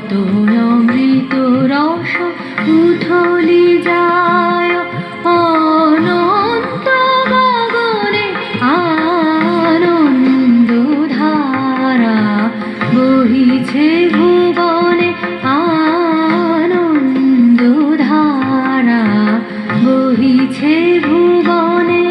কত অমৃত রস উথলি যায় অনন্ত গগনে, আনন্দ ধারা বহিছে ভুবনে, আনন্দ ধারা বহিছে ভুবনে।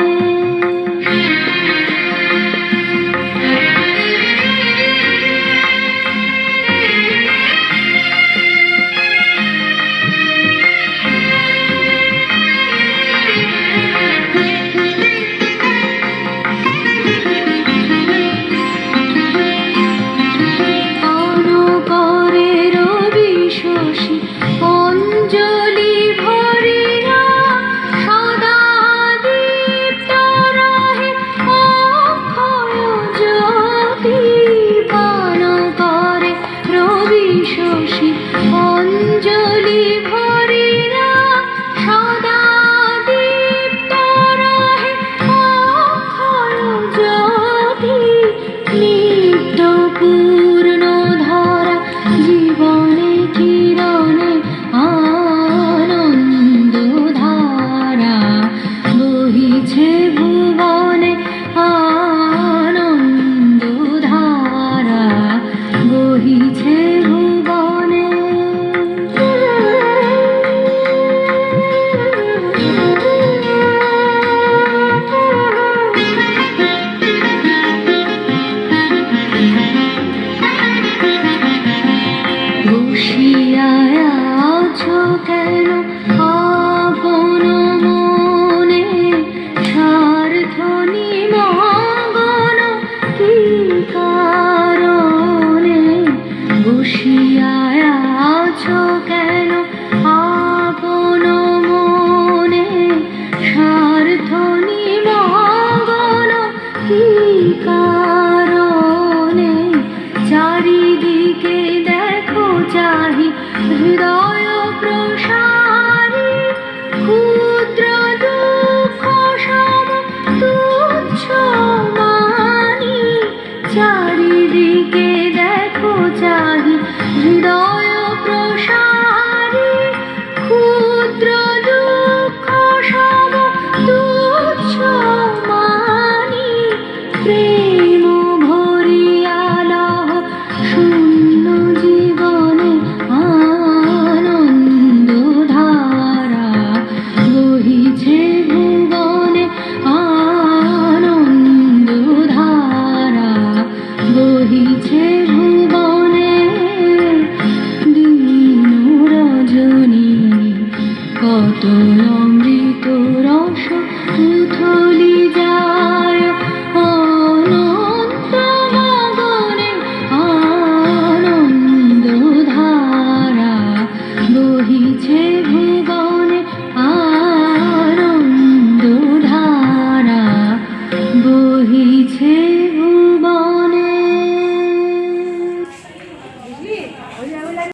অঞ্জলি ভরিয়া সদা দীপ্ত রহে অক্ষয় জ্যোতি, পান করে রবি শশী অঞ্জলি ভরিয়া সদা দীপ্ত রহে অক্ষয় জ্যোতি, নিত্য পূর্ণ ধরা জীবনে কিরণে, আনন্দ ধারা বহিছে ভুবনে, আনন্দ ধারা বহিছে ভুবনে। বসিয়া আছো কেন আপন মনে, স্বার্থ নিমগ্ন কি কারণে? বসিয়া আছো কেন আপন মনে, স্বার্থ নিমগ্ন কি কারণে? চারিদিকে দেখো চাহি হৃদয় প্রসারী, ক্ষুদ্র দুঃখ সম তুচ্ছ মানি। চারিদিকে দেখো চাহি হৃদয় প্রসারী, ক্ষুদ্র দুঃখ সম তুচ্ছ মানি। প্রেম ভরিয়া লহ শূন্য জীবনে, আনন্দ ধারা বহিছে ভুবনে, আনন্দ ধারা বহিছে।